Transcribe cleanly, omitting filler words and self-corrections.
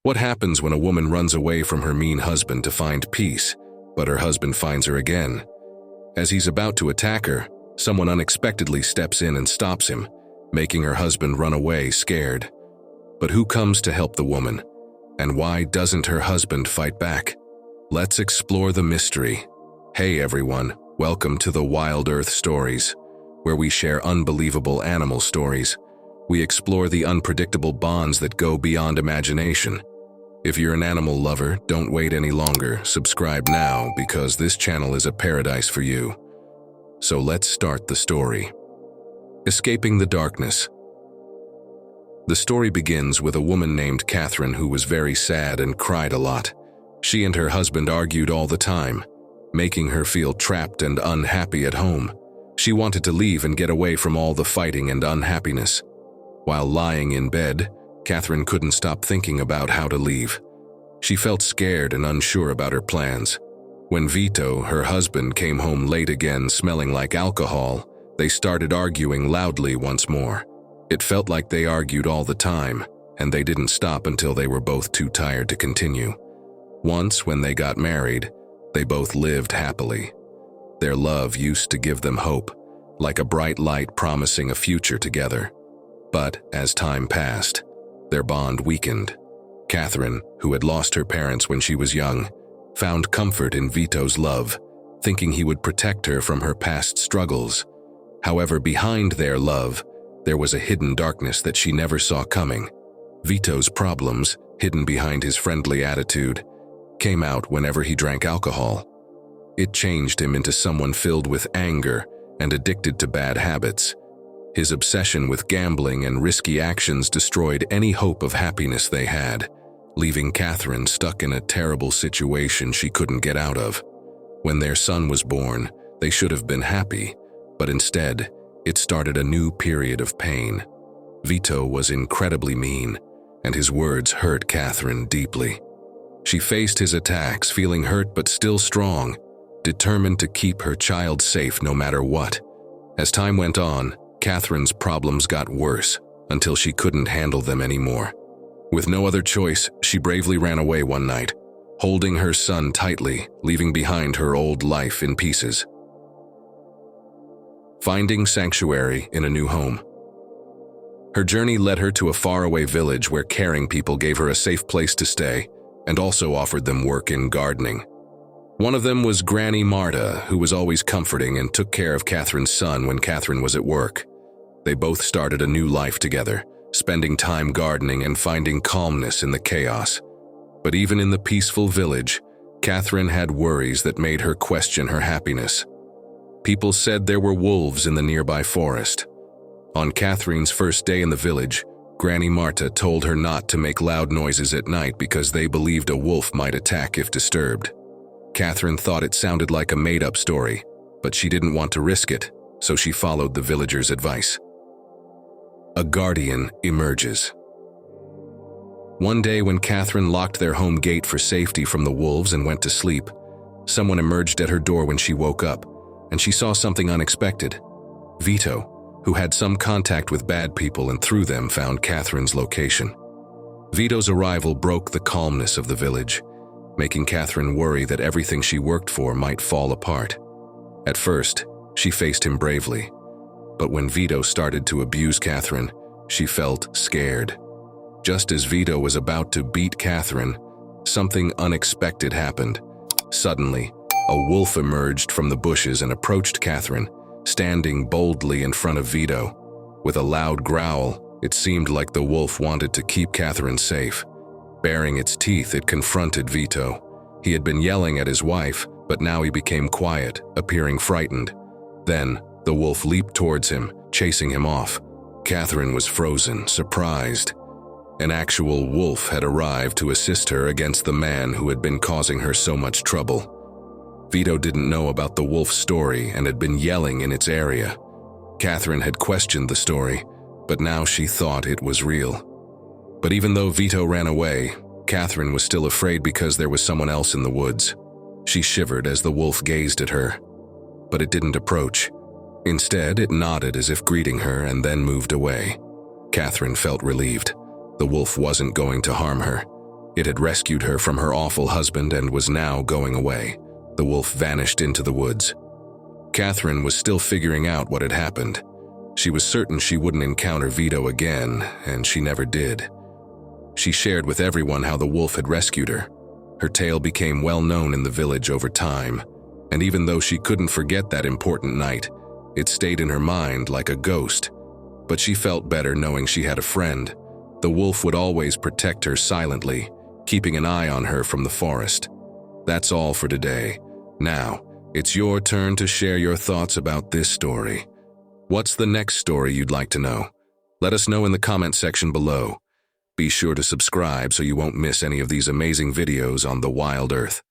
What happens when a woman runs away from her mean husband to find peace, but her husband finds her again? As he's about to attack her, someone unexpectedly steps in and stops him, making her husband run away scared. But who comes to help the woman? And why doesn't her husband fight back? Let's explore the mystery. Hey everyone, welcome to the Wild Earth Stories, where we share unbelievable animal stories. We explore the unpredictable bonds that go beyond imagination. If you're an animal lover, don't wait any longer. Subscribe now because this channel is a paradise for you. So let's start the story. Escaping the darkness. The story begins with a woman named Catherine who was very sad and cried a lot. She and her husband argued all the time, making her feel trapped and unhappy at home. She wanted to leave and get away from all the fighting and unhappiness. While lying in bed, Catherine couldn't stop thinking about how to leave. She felt scared and unsure about her plans. When Vito, her husband, came home late again smelling like alcohol, they started arguing loudly once more. It felt like they argued all the time, and they didn't stop until they were both too tired to continue. Once, when they got married, they both lived happily. Their love used to give them hope, like a bright light promising a future together. But as time passed, their bond weakened. Catherine, who had lost her parents when she was young, found comfort in Vito's love, thinking he would protect her from her past struggles. However, behind their love, there was a hidden darkness that she never saw coming. Vito's problems, hidden behind his friendly attitude, came out whenever he drank alcohol. It changed him into someone filled with anger and addicted to bad habits. His obsession with gambling and risky actions destroyed any hope of happiness they had, leaving Catherine stuck in a terrible situation she couldn't get out of. When their son was born, they should have been happy, but instead, it started a new period of pain. Vito was incredibly mean, and his words hurt Catherine deeply. She faced his attacks, feeling hurt but still strong, determined to keep her child safe no matter what. As time went on, Catherine's problems got worse until she couldn't handle them anymore. With no other choice, she bravely ran away one night, holding her son tightly, leaving behind her old life in pieces. Finding sanctuary in a new home. Her journey led her to a faraway village where caring people gave her a safe place to stay and also offered them work in gardening. One of them was Granny Marta, who was always comforting and took care of Catherine's son when Catherine was at work. They both started a new life together, spending time gardening and finding calmness in the chaos. But even in the peaceful village, Catherine had worries that made her question her happiness. People said there were wolves in the nearby forest. On Catherine's first day in the village, Granny Marta told her not to make loud noises at night because they believed a wolf might attack if disturbed. Catherine thought it sounded like a made-up story, but she didn't want to risk it, so she followed the villagers' advice. A guardian emerges. One day when Catherine locked their home gate for safety from the wolves and went to sleep, someone emerged at her door when she woke up, and she saw something unexpected. Vito, who had some contact with bad people and through them found Catherine's location. Vito's arrival broke the calmness of the village, making Catherine worry that everything she worked for might fall apart. At first, she faced him bravely, but when Vito started to abuse Catherine, she felt scared. Just as Vito was about to beat Catherine, something unexpected happened. Suddenly, a wolf emerged from the bushes and approached Catherine, standing boldly in front of Vito. With a loud growl, it seemed like the wolf wanted to keep Catherine safe. Baring its teeth, it confronted Vito. He had been yelling at his wife, but now he became quiet, appearing frightened. Then, the wolf leaped towards him, chasing him off. Catherine was frozen, surprised. An actual wolf had arrived to assist her against the man who had been causing her so much trouble. Vito didn't know about the wolf's story and had been yelling in its area. Catherine had questioned the story, but now she thought it was real. But even though Vito ran away, Catherine was still afraid because there was someone else in the woods. She shivered as the wolf gazed at her, but it didn't approach. Instead, it nodded as if greeting her and then moved away. Catherine felt relieved. The wolf wasn't going to harm her. It had rescued her from her awful husband and was now going away. The wolf vanished into the woods. Catherine was still figuring out what had happened. She was certain she wouldn't encounter Vito again, and she never did. She shared with everyone how the wolf had rescued her. Her tale became well known in the village over time, and even though she couldn't forget that important night, it stayed in her mind like a ghost. But she felt better knowing she had a friend. The wolf would always protect her silently, keeping an eye on her from the forest. That's all for today. Now, it's your turn to share your thoughts about this story. What's the next story you'd like to know? Let us know in the comment section below. Be sure to subscribe so you won't miss any of these amazing videos on the wild earth.